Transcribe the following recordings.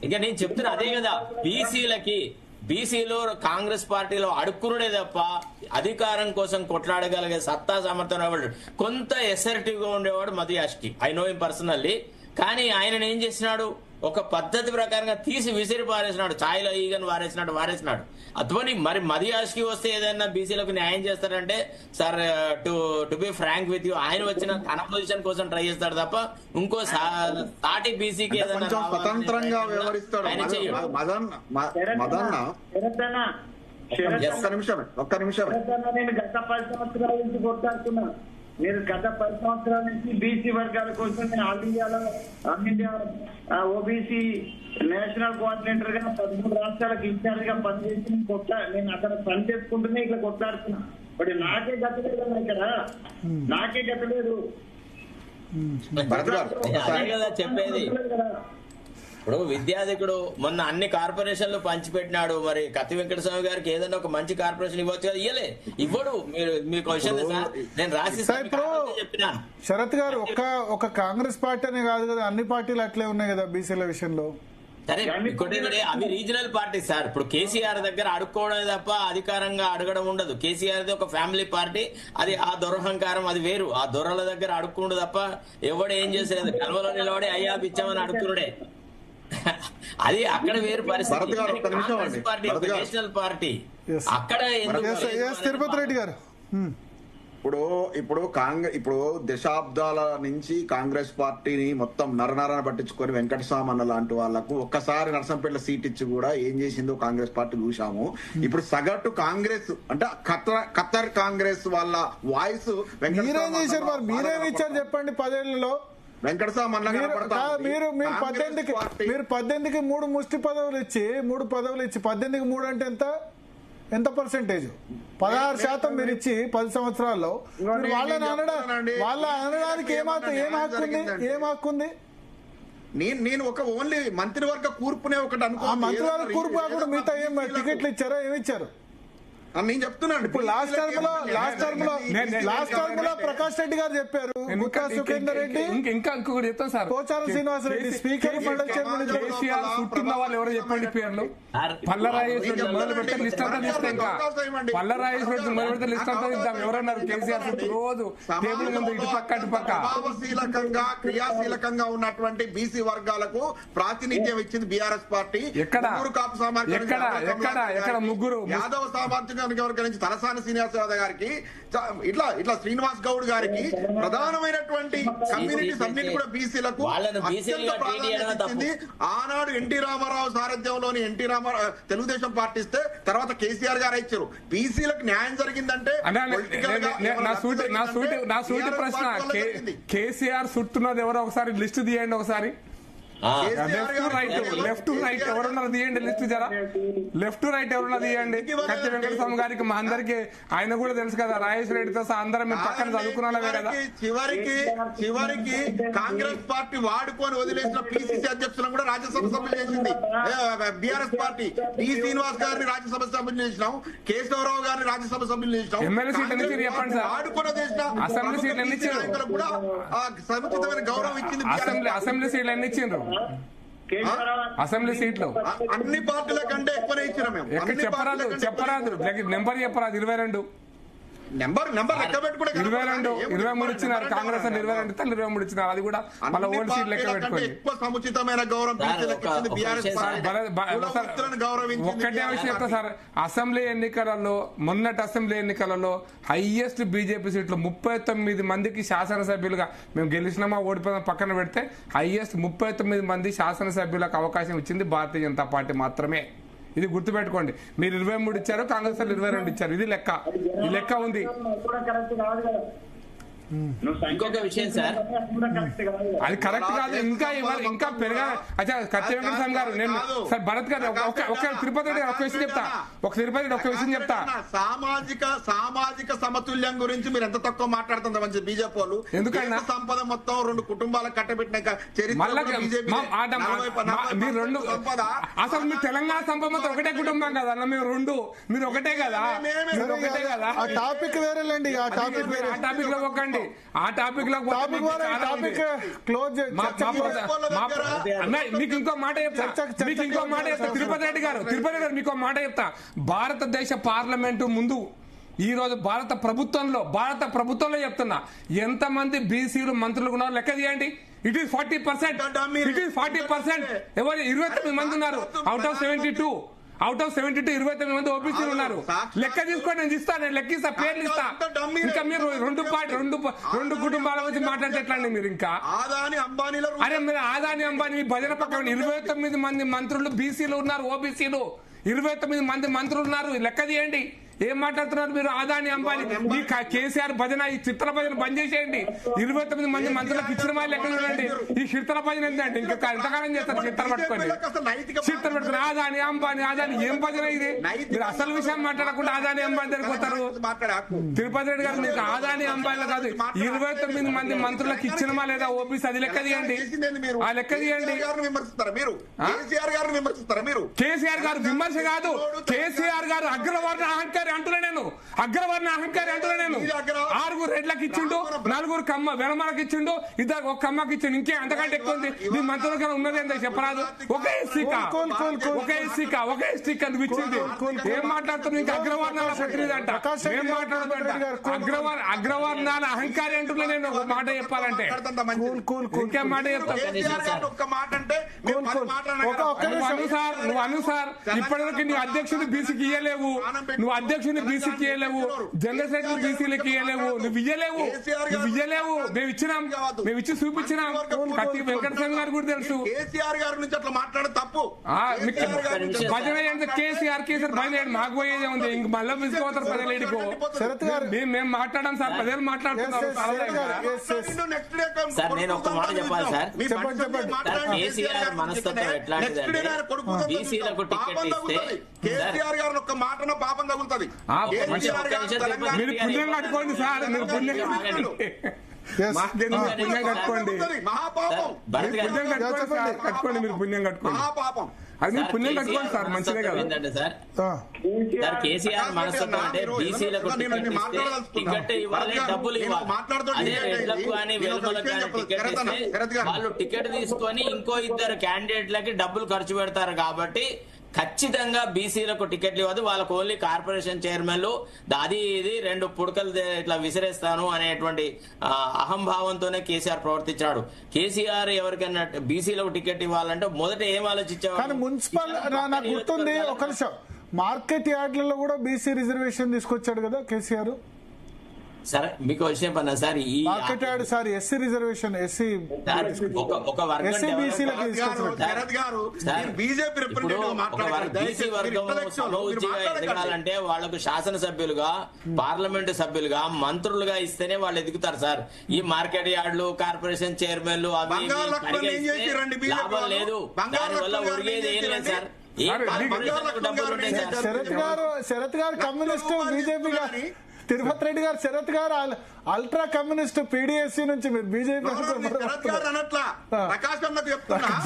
ఇక నేను చెప్తున్నా అదే కదా, బీసీలో కాంగ్రెస్ పార్టీలో అడుక్కునుడే తప్ప అధికారం కోసం కొట్లాడగలిగే సత్తా సామర్థ్యం వాడు. కొంత ఎసర్టివ్ గా ఉండేవాడు Madhu Yaskhi, I know him personally. కానీ ఆయన ఏం చేసినాడు, ఒక పద్ధతి ప్రకారంగా తీసి విసిరి పారేసినాడు, ఛాయలో ఈగను వారేసినాడు. అథవని మరి మధు యాష్కి వస్తే ఏదైనా బీసీలకు న్యాయం చేస్తారంటే, sir to be frank with you, ఆయన వచ్చిన తన పొజిషన్ కోసం ట్రై చేస్తాడు తప్ప ఇంకో సాటి బీసీకి ఏదైనా స్వతంత్రంగా వ్యవహరిస్తాడు. ఒక్క నిమిషం నేను గత 10 సంవత్సరాల నుంచి కొట్లాడుతున్నా. నేను గత 10 సంవత్సరాల నుంచి బీసీ వర్గాల కోసం నేను all India OBC national coordinator గా 13 రాష్ట్రాలకు ఇన్ఛార్జ్ గా పనిచేసి నేను అక్కడ పని చేసుకుంటూనే ఇట్లా కొట్లాడుతున్నా. ఇప్పుడు నాకే గత లేదు, ఇక్కడ నాకే గత లేదు. చెప్పేది ఇప్పుడు విద్యాధికుడు మొన్న అన్ని కార్పొరేషన్లు పంచిపెట్టినాడు. మరి కత్తి వెంకటస్వామి గారికి ఏదైనా ఒక మంచి కార్పొరేషన్ ఇవ్వచ్చు కదా, ఇవ్వడు. మీరు క్వశ్చన్ నేను రాసి చెప్పినాను. శరత్ గారు ఒక కాంగ్రెస్ పార్టీ అనే కాదు కదా, అన్ని పార్టీలు అట్లే ఉన్నాయి కదా బీసీల విషయంలో. సరే అవి రీజనల్ పార్టీ సార్. ఇప్పుడు కేసీఆర్ దగ్గర అడుక్కోవడమే తప్ప అధికారంగా అడగడం ఉండదు. కేసీఆర్ ఒక ఫ్యామిలీ పార్టీ, అది ఆ దురహంకారం అది వేరు. ఆ దొరల దగ్గర అడుక్కుండు తప్ప ఎవడు ఏం చేసేది, కలవలో నిలబడి అయ్యా పిచ్చామని అడుక్కునుడే. అది అక్కడ వేరు పరిస్థితి. నేషనల్ పార్టీ అక్కడ తిరుపతి రెడ్డి గారు ఇప్పుడు దశాబ్దాల నుంచి కాంగ్రెస్ పార్టీని మొత్తం నరనరన పట్టించుకొని వెంకటస్వామి అన్న లాంటి వాళ్లకు ఒక్కసారి నర్సంపేట సీట్ ఇచ్చి కూడా ఏం చేసిందో కాంగ్రెస్ పార్టీ చూసాము. ఇప్పుడు సగటు కాంగ్రెస్ అంటే ఖత్తర్ కాంగ్రెస్ వాళ్ళ వాయిస్ మీరేం ఇచ్చారు చెప్పండి 10 ఏళ్లలో? వెంకటస్వామి మీరు 18కి 3 ముష్టి పదవులు ఇచ్చి 18కి 3 అంటే ఎంత పర్సెంటేజ్? 16% మీరు ఇచ్చి 10 సంవత్సరాల్లో వాళ్ళని అనడానికి ఏం హక్కుంది? నేను ఒక ఓన్లీ మంత్రివర్గ కూర్పునే ఒకటి అనుకో. మంత్రివర్గ కూర్పు కాకుండా మిగతా ఏం టికెట్లు ఇచ్చారో ఏమి ఇచ్చారు నేను చెప్తున్నాను. ఇప్పుడు లాస్ట్ టర్మ్ లో ప్రకాష్ రెడ్డి గారు చెప్పారు, సుఖేందర్ రెడ్డి ఇంకా ఇంకొకటి చెప్తాను సార్, పోచారం శ్రీనివాస్ రెడ్డి స్పీకర్ మండలి చైర్మన్. కేసీఆర్ చుట్టున్న వాళ్ళు ఎవరో చెప్పండి పేర్లు. పల్లరాజేశ్వరి మొదలు పెడితే లిస్ట్ అంతా ఇస్తాం. ఇంకా పల్లరాజేశ్వరి మొదలు పెడితే లిస్ట్ అంతా ఇద్దాం. ఎవరన్నారు కేసీఆర్ చుట్టూ రోజు టేబుల్ ముందు ఇటు పక్క క్రియాశీలకంగా ఉన్నటువంటి బీసీ వర్గాలకు ప్రాతినిధ్యం ఇచ్చింది బీఆర్ఎస్ పార్టీ. ఎక్కడ ముగ్గురు యాదవ సామాజిక నుంచి తలసాని శ్రీనివాస్ యాదవ్ గారికి ఇట్లా శ్రీనివాస్ గౌడ్ గారికి ప్రధానమైనటువంటి కమ్యూనిటీస్ అన్నిటి కూడా బీసీలకు అత్యంత ప్రాధాన్యత ఇచ్చింది. ఆనాడు ఎన్టీ రామారావు సారథ్యంలోని తెలుగుదేశం పార్టీ ఇస్తే తర్వాత కేసీఆర్ గారు ఇచ్చారు. బీసీలకు న్యాయం జరిగిందంటే నా సూటి ప్రశ్న, కేసీఆర్ చుట్టున్నది ఎవరో ఒకసారి లిస్టు తీయండి. ఒకసారి లెఫ్ట్ రైట్ ఎవరున్నారు తీయండి లిస్ట్ జరా. లెఫ్ట్ రైట్ ఎవరున్నారు తీయండి. కత్తి వెంకటస్వామి గారికి మా అందరికి ఆయన కూడా తెలుసు కదా, రాజేశ్వర రెడ్డితో అందరం మేము పక్కన చదువుకున్నామే కదా. చివరికి కాంగ్రెస్ పార్టీ వాడుకొని వదిలేసిన పిసిసి అధ్యక్షులను కూడా రాజ్యసభ సభ్యులు చేసింది బీఆర్ఎస్ పార్టీ. టి శ్రీనివాస్ గారిని రాజ్యసభ సభ్యులు చేసినాం, కేశవరావు గారిని రాజ్యసభ సభ్యులు చేసినాం. ఎమ్మెల్యే సీట్లు ఎన్ని చెప్పండి సార్? వాడుకొని చేసిన అసెంబ్లీ సీట్లు ఎన్ని ఇచ్చారు? కూడా సముచితమైన గౌరవం ఇచ్చింది. అసెంబ్లీ సీట్లు ఎన్ని ఇచ్చిండ్రు? అసెంబ్లీ సీట్లు అన్ని పార్టీల కంటే ఎక్కువనే ఇచ్చినాం మేము. చెప్పరాదు నెంబర్ చెప్పరాదు. 22 నెంబర్ లెక్క పెట్టుకుంటే 23 ఇచ్చినారు కాంగ్రెస్. 22 23 ఇచ్చినారు. అది కూడా మళ్ళీ ఓల్డ్ సీట్ లెక్క పెట్టుకోండి. ఎక్కువ సముచితమైన గౌరవం ఒక్కటే విషయం చెప్తా సార్, అసెంబ్లీ ఎన్నికలలో మొన్నటి అసెంబ్లీ ఎన్నికలలో హైయెస్ట్ బీజేపీ సీట్లు 39 మందికి శాసనసభ్యులుగా మేము గెలిచినామా ఓడిపోయినా పక్కన పెడితే హైయెస్ట్ 39 మంది శాసనసభ్యులకు అవకాశం ఇచ్చింది భారతీయ జనతా పార్టీ మాత్రమే. ఇది గుర్తుపెట్టుకోండి. మీరు 23 ఇచ్చారు, కాంగ్రెస్ వాళ్ళు 22 ఇచ్చారు. ఇది లెక్క, ఈ లెక్క ఉంది. ఇంకొక విషయం సార్, అది కరెక్ట్ కాదు. ఇంకా పెరగాలి. అచ్చా కత్తి వెంకటస్వామి గారు, నేను సార్ భరత్ గారు ఒక తిరుపతి రెడ్డి ఒక విషయం చెప్తా. సామాజిక సమతుల్యం గురించి మీరు ఎంత తక్కువ మాట్లాడుతుందా మంచి బీజేపీ వాళ్ళు. ఎందుకన్నా సంపద మొత్తం 2 కుటుంబాలకు కట్టబెట్టినాక మీరు 2 అసలు మీరు తెలంగాణ సంపద మొత్తం ఒకటే కుటుంబం కదా అన్న. మీరు ఒకటే కదా. టాపిక్ వేరేలేండి. ఆ టాపిక్ లో ఒక్కండి ఆ టాపిక్ లో క్లోజ్. మీకు ఇంకో మాట చెప్తా, తిరుపతి రెడ్డి గారు మీకు మాట చెప్తా. భారతదేశ పార్లమెంటు ముందు ఈ రోజు భారత ప్రభుత్వంలో చెప్తున్నా, ఎంతమంది బీసీలు మంత్రులు ఉన్నారు లెక్క తీయండి. It is 40%. ఎవరు 29 మంది ఉన్నారు అవుట్ ఆఫ్ 72. 29 మంది ఓబీసీలు ఉన్నారు. లెక్క తీసుకోండి, నేను ఇస్తాను, లెక్కిస్తా, పేర్లు ఇస్తా. ఇంకా మీరు రెండు కుటుంబాల గురించి మాట్లాడితే ఎట్లా అండి మీరు? ఇంకా అరే మీరు ఆదాని అంబానీ మీ భజన పక్కన 29 మంది మంత్రులు బీసీలు ఉన్నారు, ఓబీసీలు 29 మంది మంత్రులు ఉన్నారు. లెక్క తీయండి. ఏం మాట్లాడుతున్నారు మీరు? ఆదాని అంబానీ ఈ కేసీఆర్ భజన, ఈ చిత్ర భజన బంద్ చేసేయండి. 29 మంది మంత్రులకు ఇచ్చిన వాళ్ళు ఎక్కడ చూడండి. ఈ చిత్ర భజన ఏంటంటే ఇంకా ఎంతకాలం చేస్తారు? చిత్ర పట్టుకొని ఆదాని అంబానీ ఏం భజన ఇది? మీరు అసలు విషయం మాట్లాడకుండా ఆదాని అంబానీ దగ్గరికి వస్తారు. తిరుపతి రెడ్డి గారు మీకు ఆదాని అంబానీ కాదు, 29 మంది మంత్రులకు ఇచ్చినమా లేదా ఓబీసీ అది లెక్క తీయండి. ఆ లెక్క తీయండి. కేసీఆర్ గారు విమర్శ కాదు, కేసీఆర్ గారు అగ్రవర్ణ అహంకారి అంటున్నా నేను. 6 రెడ్లకు ఇచ్చిండు, 4 కమ్మ వెనమలకు ఇచ్చిండు, 2 ఒక కమ్మకి ఇచ్చిండు. ఇంకే అంతకంటే ఎక్కువ ఉంది. మీ మంత్రులకి ఉన్నది ఏంటో చెప్పరాదు. ఒక ఎస్సీ అందుకు ఇచ్చింది. ఏం మాట్లాడుతుంది? ఇంకా అగ్రవర్ణాల ప్రతినిధి అంట. ఏం మాట్లాడుతుంట? అగ్రవర్ణాల అహంకారి అంటున్నా నేను. ఒక మాట చెప్పాలంటే ఇంకేం మాట చెప్తాను నువ్వు అను సార్. ఇప్పటివరకు నీ అధ్యక్షుడు బీసీకి ఇయ్యలేవు, జనరల్ సెక్రటరీ బీసీలకి ఇయ్యలేవు, నువ్వు ఇయ్యలేవు. మేము ఇచ్చి చూపించినాం. వెంకటస్వామి గారు కూడా తెలుసు. కేసీఆర్ గారి నుంచి అట్లా మాట్లాడడం తప్పు. భజన కేసీఆర్ భజన మాకు పోయేదే ఉంది. ఇంక మళ్ళీ తీసుకోతారు 10 ఏళ్ళకు. మేము మాట్లాడాం సార్, 10 ఏళ్ళు మాట్లాడుతున్నాం. సార్ నేను ఒక మాట చెప్పాలి సార్. కేసీఆర్ మనస్తత్వం ఎట్లాంటిదంటే బీసీలకు టికెట్ ఇస్తే కేసీఆర్ గారిని ఒక్క మాటన పాపం తగులుతుంది. మీరు పుణ్యం కట్టుకోండి సార్, మీరు పుణ్యం కట్టుకోండి. మీరు పుణ్యం కట్టుకోండి. అది మీరు పుణ్యం కట్టుకోండి సార్, మంచిదే కదా. ఏంటంటే సార్ కేసీఆర్ మనస్తత్వం అంటే బీసీలకు టికెట్ ఇవ్వాలి, డబ్బులు ఇవ్వాలి. అదే రెడ్లకు కానీ వెలుగులకు కానీ టికెట్ ఇస్తే వాళ్ళు టికెట్ తీసుకొని ఇంకో 2 క్యాండిడేట్లకి డబ్బులు ఖర్చు పెడతారు. కాబట్టి ఖచ్చితంగా బీసీలకు టికెట్లు ఇవ్వదు. వాళ్ళకు ఓన్లీ కార్పొరేషన్ చైర్మన్లు అది ఇది 2 పుడకలు ఇట్లా విసిరేస్తాను అనేటువంటి అహంభావంతోనే కేసీఆర్ ప్రవర్తించాడు. కేసీఆర్ ఎవరికైనా బీసీలకు టికెట్ ఇవ్వాలంటే మొదట ఏం ఆలోచించేవాడు? మున్సిపల్ నాకు గుర్తుంది, ఒక నిమిషం, మార్కెట్ యార్డ్లలో కూడా బీసీ రిజర్వేషన్ తీసుకొచ్చాడు కదా కేసీఆర్. సరే మీకు విషయం పన్నా సార్, ఈ market yard sir SC reservation ఒక వర్గం బీసీ వర్గం సమూచిగా ఎదగాలంటే వాళ్లకు శాసనసభ్యులుగా, పార్లమెంటు సభ్యులుగా, మంత్రులుగా ఇస్తేనే వాళ్ళు ఎదుగుతారు సార్. ఈ మార్కెట్ యార్డులు, కార్పొరేషన్ చైర్మన్లు అవి లాభం లేదు. దానివల్ల ఒరిగేది ఏం లేదు సార్. శరత్ గారు కమ్యూనిస్టు, బీజేపీ గారు తిరుపతి రెడ్డి గారు, శరత్ గారు అల్ట్రా కమ్యూనిస్ట్ పీడీఎస్సీ నుంచి మీరు బీజేపీ.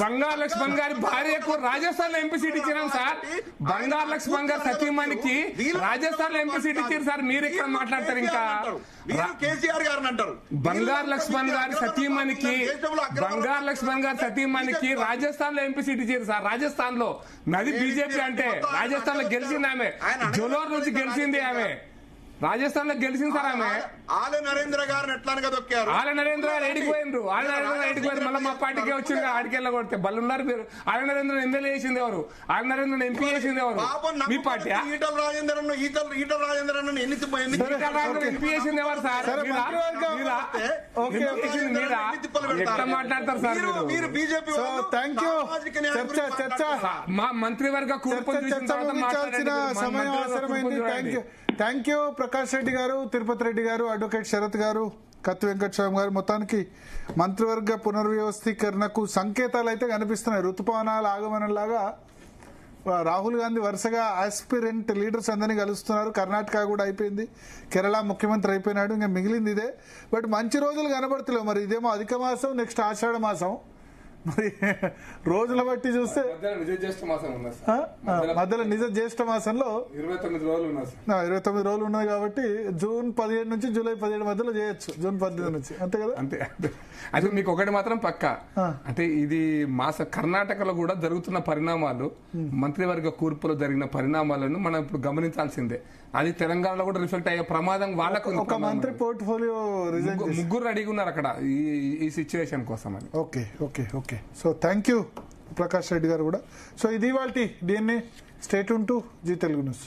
బంగారు లక్ష్మణ్ గారి భార్యకు రాజస్థాన్ లో ఎంపీ సీట్ ఇచ్చినాం సార్. బంగారు లక్ష్మణ్ గారు సతీమణికి రాజస్థాన్ లో ఎంపీ సీట్ ఇచ్చారు సార్. మీరు ఇక్కడ మాట్లాడతారు. ఇంకా కేసీఆర్ గారిని అంటారు. బంగారు లక్ష్మణ్ గారి సతీమణికి రాజస్థాన్ లో ఎంపీ సీట్ ఇచ్చారు సార్. రాజస్థాన్ లో నది బీజేపీ అంటే రాజస్థాన్ లో గెలిచింది ఆమె. జోలోర్ నుంచి గెలిచింది ఆమె. రాజస్థాన్ లో గెలిచింది సార్ ఆమె. ఆలే నరేంద్ర గారిని ఎట్లా దొక్కారు? ఆలే నరేంద్ర గారు ఎడిపోయినరు. మళ్ళీ మా పార్టీకి వచ్చింది. ఆడికెళ్ళ కొడితే బల్లున్నారు మీరు. ఆలే నరేంద్ర ఎమ్మెల్యే చేసింది ఎవరు? ఆలే నరేంద్ర ఎంపీ చేసింది ఎవరు? మీ పార్టీ. ఈటల రాజేంద్ర ఎంపీ చేసింది ఎవరు సార్? ఎట్లా మాట్లాడతారు సార్ మీరు? బీజేపీ మా మంత్రివర్గ కూర్పు సమయం అవసరమైంది. థ్యాంక్ యూ ప్రకాష్ రెడ్డి గారు, తిరుపతి రెడ్డి గారు, అడ్వకేట్ శరత్ గారు, కత్తి వెంకటస్వామి గారు. మొత్తానికి మంత్రివర్గ పునర్వ్యవస్థీకరణకు సంకేతాలు అయితే కనిపిస్తున్నాయి. ఋతుపవనాల ఆగమనంలాగా రాహుల్ గాంధీ వరుసగా ఆస్పిరెంట్ లీడర్స్ అందరినీ కలుస్తున్నారు. కర్ణాటక కూడా అయిపోయింది, కేరళ ముఖ్యమంత్రి అయిపోయినాడు, ఇంకా మిగిలింది ఇదే. బట్ మంచి రోజులు కనబడతలేవు. మరి ఇదేమో అధిక మాసం, నెక్స్ట్ ఆషాఢ మాసం. మరి రోజుల బట్టి చూస్తే మధ్యలో నిజ జ్యేష్ఠ మాసం ఉన్నది ఆ? సార్. మధ్యలో నిజ జ్యేష్ఠ మాసంలో 29 రోజులు ఉన్నది సార్. 29 రోజులు ఉన్నాయి కాబట్టి జూన్ 17 నుంచి జూలై 17 మధ్యలో చేయొచ్చు. జూన్ 18 నుంచి అంతే కదా. అంతే అయితే మీకు ఒకటి మాత్రం పక్క, అంటే ఇది కర్ణాటకలో కూడా జరుగుతున్న పరిణామాలు, మంత్రివర్గ కూర్పులో జరిగిన పరిణామాలను మనం ఇప్పుడు గమనించాల్సిందే. అది తెలంగాణలో కూడా రిఫ్లెక్ట్ అయ్యే ప్రమాదం వాళ్ళకు ఒక మంత్రి పోర్ట్ఫోలియో రిజైన్ ముగ్గురు రెడీగా ఉన్నారు అక్కడ ఈ సిచ్యువేషన్ కోసం అని. Okay okay okay. So thank you Prakash Reddy గారు కూడా. సో ఇది వాళ్ళ DNA. Stay tune to Zee Telugu news.